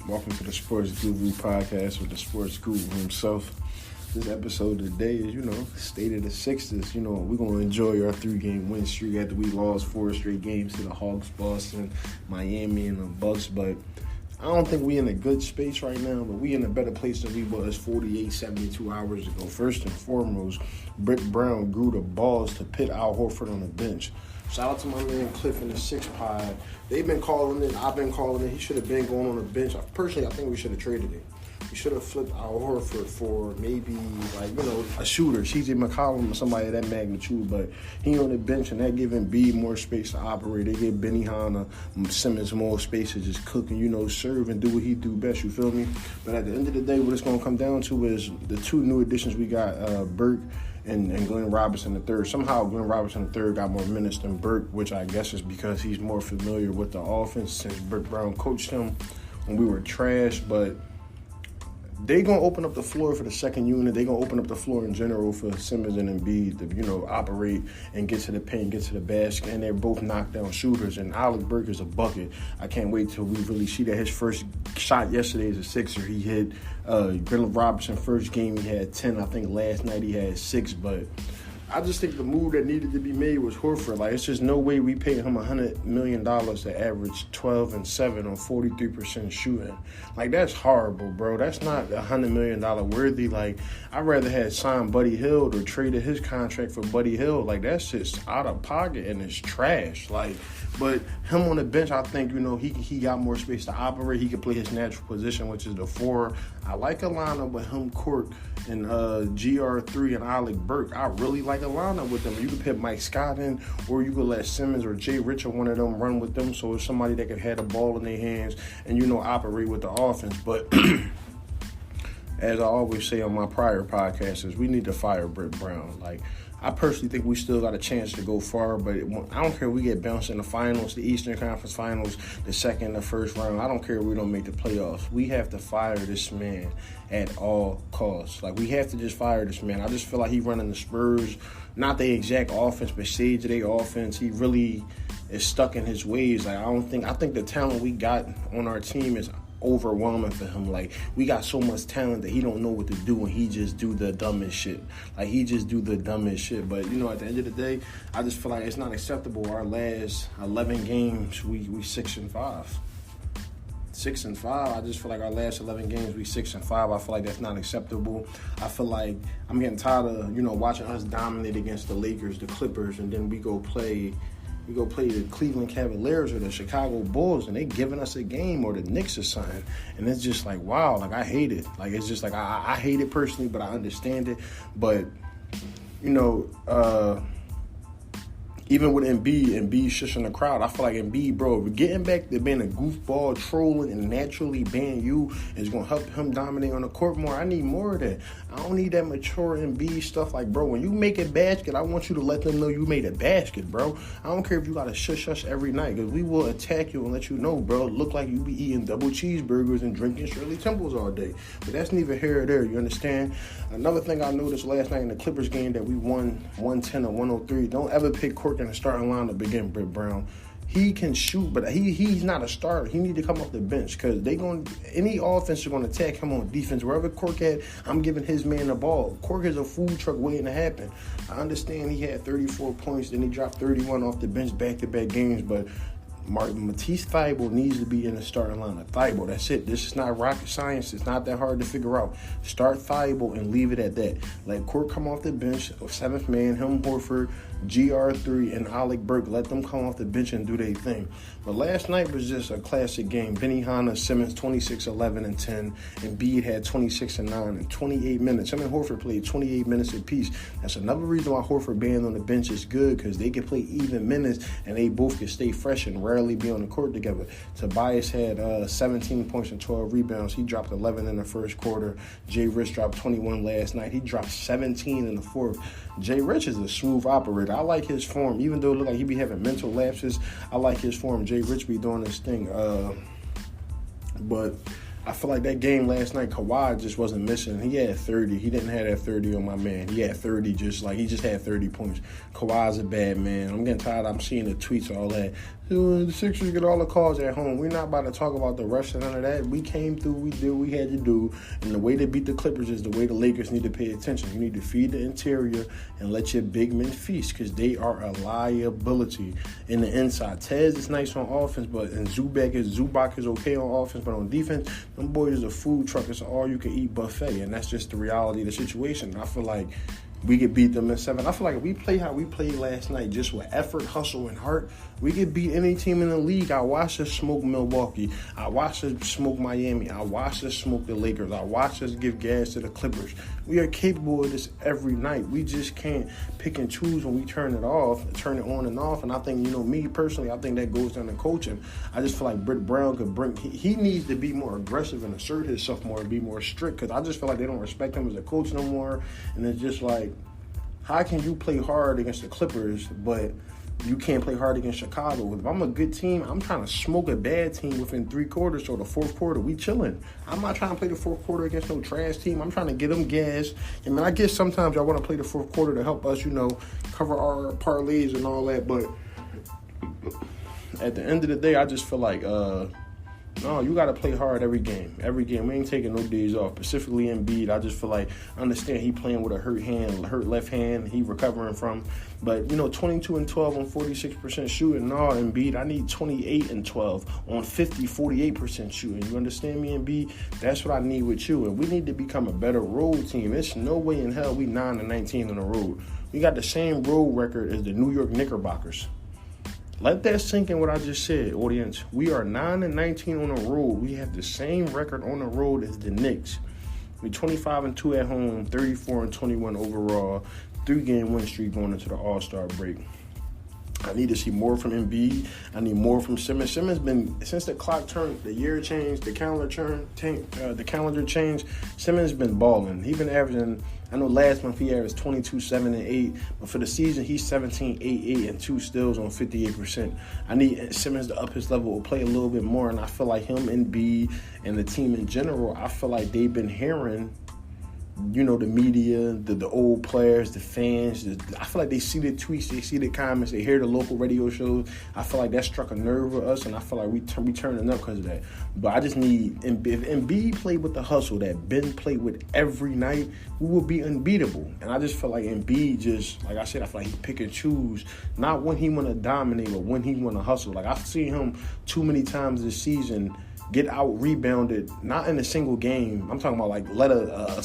Welcome to the Sports Guru podcast with the Sports Guru himself. This episode today is, State of the Sixers. We're going to enjoy our 3-game win streak after we lost 4 straight games to the Hawks, Boston, Miami, and the Bucks. But I don't think we're in a good space right now, but we in a better place than we was 48, 72 hours ago. First and foremost, Britt Brown grew the balls to put Al Horford on the bench. Shout out to my man Cliff in the 6 pod. They've been calling it. I've been calling it. He should have been going on the bench. Personally, I think we should have traded him. We should have flipped Al Horford for maybe, a shooter. CJ McCollum or somebody of that magnitude. But he on the bench, and that giving B more space to operate. They give Benihana, Simmons more space to just cook and, serve and do what he do best. You feel me? But at the end of the day, what it's going to come down to is the 2 new additions we got, Burke and Glenn Robinson III. Somehow Glenn Robinson III got more minutes than Burke, which I guess is because he's more familiar with the offense since Britt Brown coached him when we were trash. But they going to open up the floor for the second unit. They going to open up the floor in general for Simmons and Embiid to, operate and get to the paint, get to the basket. And they're both knockdown shooters. And Alec Burke is a bucket. I can't wait till we really see that. His first shot yesterday as a Sixer, he hit Glenn Robinson first game. He had 10. I think last night he had 6. But I just think the move that needed to be made was Horford. It's just no way we paid him $100 million to average 12 and 7 on 43% shooting. That's horrible, bro. That's not $100 million worthy. I'd rather have signed Buddy Hield or traded his contract for Buddy Hield. That's just out of pocket and it's trash. But him on the bench, I think, he got more space to operate. He could play his natural position, which is the 4. I like a lineup with him, Court, and GR3 and Alec Burke. I really like a lineup with them. You could put Mike Scott in, or you could let Simmons or Jay Rich or one of them run with them. So it's somebody that could have the ball in their hands and, operate with the offense. But as I always say on my prior podcasts, is we need to fire Britt Brown. I personally think we still got a chance to go far, but I don't care if we get bounced in the finals, the Eastern Conference Finals, the second, the first round. I don't care if we don't make the playoffs. We have to fire this man at all costs. We have to just fire this man. I just feel like he's running the Spurs, not the exact offense, but shades of their offense. He really is stuck in his ways. I think the talent we got on our team is overwhelming for him. We got so much talent that he don't know what to do, and he just do the dumbest shit. But at the end of the day, I just feel like it's not acceptable. Our last 11 games, we 6-5. 6-5. I just feel like our last 11 games, we 6-5. I feel like that's not acceptable. I feel like I'm getting tired of, watching us dominate against the Lakers, the Clippers, and then we go play the Cleveland Cavaliers or the Chicago Bulls, and they giving us a game, or the Knicks or something. And it's just wow, I hate it. It's just I hate it personally, but I understand it. But, even with Embiid shushing the crowd, I feel like Embiid, bro, getting back to being a goofball, trolling, and naturally being you is going to help him dominate on the court more. I need more of that. I don't need that mature Embiid stuff. Bro, when you make a basket, I want you to let them know you made a basket, bro. I don't care if you got to shush us every night, because we will attack you and let you know, bro. Look like you be eating double cheeseburgers and drinking Shirley Temples all day. But that's neither here or there, you understand? Another thing I noticed last night in the Clippers game that we won 110 or 103, don't ever pick Court in the starting lineup again, Britt Brown. He can shoot, but he's not a starter. He need to come off the bench, because any offense is going to attack him on defense. Wherever Cork at, I'm giving his man the ball. Cork is a food truck waiting to happen. I understand he had 34 points, then he dropped 31 off the bench back-to-back games, but Matisse Thybulle needs to be in the starting lineup. Thybulle, that's it. This is not rocket science. It's not that hard to figure out. Start Thybulle and leave it at that. Let Court come off the bench, 7th man, him, Horford, GR3, and Alec Burke. Let them come off the bench and do their thing. But last night was just a classic game. Benihana, Simmons, 26, 11, and 10. And Embiid had 26 and 9 in 28 minutes. Him and Horford played 28 minutes apiece. That's another reason why Horford being on the bench is good, because they can play even minutes and they both can stay fresh and rarely be on the court together. Tobias had 17 points and 12 rebounds. He dropped 11 in the first quarter. Jay Rich dropped 21 last night. He dropped 17 in the fourth. Jay Rich is a smooth operator. I like his form. Even though it look like he be having mental lapses, I like his form. Jay Rich be doing his thing. But I feel like that game last night, Kawhi just wasn't missing. He had 30. He didn't have that 30 on my man. He had 30 he just had 30 points. Kawhi's a bad man. I'm getting tired. I'm seeing the tweets, all that. The Sixers get all the calls at home. We're not about to talk about the rest of none of that. We came through. We did what we had to do. And the way to beat the Clippers is the way the Lakers need to pay attention. You need to feed the interior and let your big men feast because they are a liability in the inside. Tez is nice on offense, and Zubac is okay on offense, but on defense, them boys is a food truck. It's an all-you-can-eat buffet, and that's just the reality of the situation. I feel like we could beat them in 7. I feel like if we play how we played last night, just with effort, hustle, and heart, we could beat any team in the league. I watched us smoke Milwaukee. I watched us smoke Miami. I watched us smoke the Lakers. I watched us give gas to the Clippers. We are capable of this every night. We just can't pick and choose when we turn it on and off. And I think, me personally, I think that goes down to coaching. I just feel like Britt Brown could he needs to be more aggressive and assert himself more and be more strict because I just feel like they don't respect him as a coach no more. And it's just like, how can you play hard against the Clippers, but you can't play hard against Chicago? If I'm a good team, I'm trying to smoke a bad team within 3 quarters, so the fourth quarter, we chilling. I'm not trying to play the fourth quarter against no trash team. I'm trying to get them gas. And I guess sometimes y'all want to play the fourth quarter to help us, cover our parlays and all that. But at the end of the day, I just feel like, no, you got to play hard every game. Every game. We ain't taking no days off. Specifically Embiid, I just feel like, I understand he playing with a hurt left hand, he recovering from. But, 22 and 12 on 46% shooting. No, Embiid, I need 28 and 12 on 48% shooting. You understand me, Embiid? That's what I need with you. And we need to become a better road team. There's no way in hell we 9 and 19 on the road. We got the same road record as the New York Knickerbockers. Let that sink in what I just said, audience. We are 9 and 19 on the road. We have the same record on the road as the Knicks. We're 25 and 2 at home, 34 and 21 overall, 3-game win streak going into the All-Star break. I need to see more from Embiid. I need more from Simmons. Simmons been, since the clock turned, the year changed, the calendar changed, Simmons been balling. He's been averaging, I know last month he averaged 22, 7, and 8, but for the season he's 17, 8, 8, and 2 steals on 58%. I need Simmons to up his level, play a little bit more, and I feel like him, Embiid, and the team in general, I feel like they've been hearing the media, the old players, the fans. I feel like they see the tweets, they see the comments, they hear the local radio shows. I feel like that struck a nerve with us, and I feel like we turning up because of that. But I just need, if Embiid played with the hustle that Ben played with every night, we will be unbeatable. And I just feel like Embiid just, like I said, I feel like he pick and choose, not when he want to dominate, but when he want to hustle. Like I've seen him too many times this season get out rebounded, not in a single game. I'm talking about like let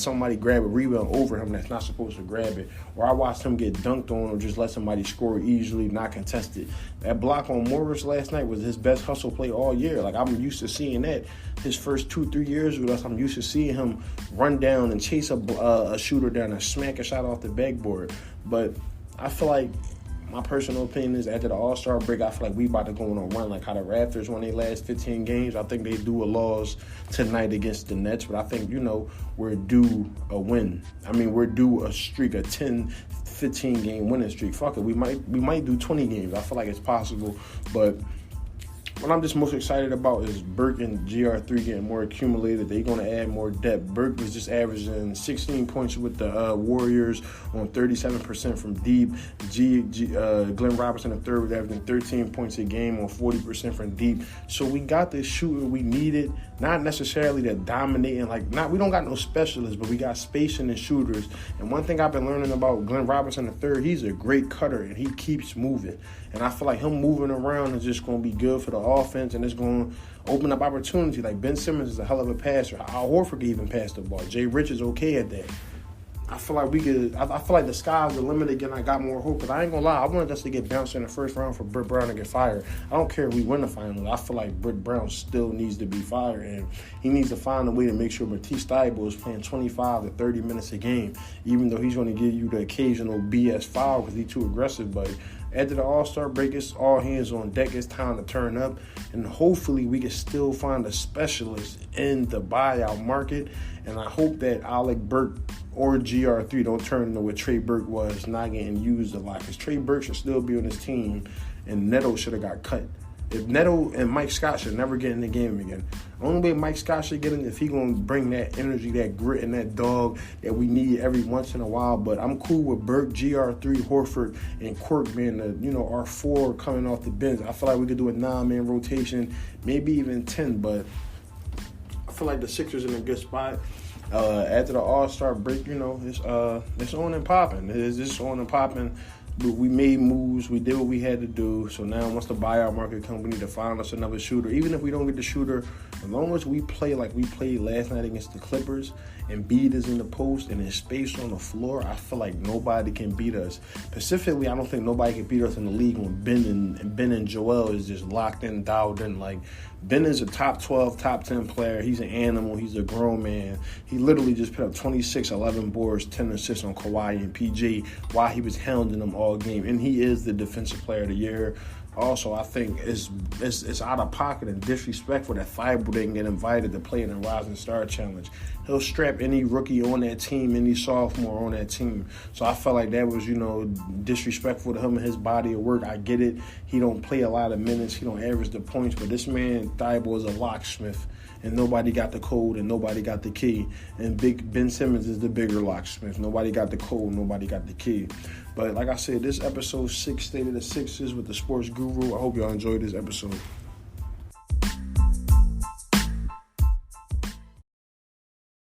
somebody grab a rebound over him that's not supposed to grab it. Or I watched him get dunked on or just let somebody score easily, not contested. That block on Morris last night was his best hustle play all year. Like I'm used to seeing that his first 2-3 years with us. I'm used to seeing him run down and chase a shooter down and smack a shot off the backboard. But I feel like, my personal opinion is after the All-Star break, I feel like we about to go on a run like how the Raptors won their last 15 games. I think they do a loss tonight against the Nets, but I think, we're due a win. I mean, we're due a streak, a 10, 15-game winning streak. Fuck it, we might do 20 games. I feel like it's possible, but what I'm just most excited about is Burke and GR3 getting more accumulated. They're going to add more depth. Burke was just averaging 16 points with the Warriors on 37% from deep. Glenn Robinson III was averaging 13 points a game on 40% from deep. So we got this shooter we needed, not necessarily to dominate and we don't got no specialists, but we got spacing and shooters. And one thing I've been learning about Glenn Robinson III, he's a great cutter and he keeps moving. And I feel like him moving around is just going to be good for the offense, and it's going to open up opportunity. Like Ben Simmons is a hell of a passer. Al Horford can even pass the ball. Jay Rich is okay at that. I feel like I feel like the sky's the limit again. I got more hope, but I ain't gonna lie. I wanted us to get bounced in the first round for Britt Brown to get fired. I don't care if we win the final. I feel like Britt Brown still needs to be fired, and he needs to find a way to make sure Matisse Thybulle is playing 25 to 30 minutes a game, even though he's going to give you the occasional BS foul because he's too aggressive. But after the All-Star break, it's all hands on deck. It's time to turn up, and hopefully we can still find a specialist in the buyout market. And I hope that Alec Burke or GR3 don't turn into what Trey Burke was, not getting used a lot. Because Trey Burke should still be on his team, and Neto should have got cut. If Neto and Mike Scott should never get in the game again. Only way Mike Scott should get in if he gonna bring that energy, that grit, and that dog that we need every once in a while. But I'm cool with Burke, GR3, Horford, and Quirk being our 4 coming off the bench. I feel like we could do a 9-man rotation, maybe even 10. But I feel like the Sixers in a good spot. After the All-Star break, it's on and popping. It's just on and popping. We made moves. We did what we had to do. So now once the buyout market comes, we need to find us another shooter. Even if we don't get the shooter, as long as we play like we played last night against the Clippers, and Embiid is in the post and there's space on the floor, I feel like nobody can beat us. Specifically, I don't think nobody can beat us in the league when Ben and Joel is just locked in, dialed in. Like, Ben is a top 12, top 10 player. He's an animal. He's a grown man. He literally just put up 26, 11 boards, 10 assists on Kawhi and PG while he was hounding them all game. And he is the defensive player of the year. Also, I think it's out of pocket and disrespectful that Thibault didn't get invited to play in the Rising Star Challenge. He'll strap any rookie on that team, any sophomore on that team. So I felt like that was, disrespectful to him and his body of work. I get it. He don't play a lot of minutes. He don't average the points. But this man, Thibault, is a locksmith. And nobody got the code and nobody got the key. And Big Ben Simmons is the bigger locksmith. Nobody got the code, nobody got the key. But like I said, this episode 6, State of the Sixers with the Sports Guru. I hope y'all enjoyed this episode.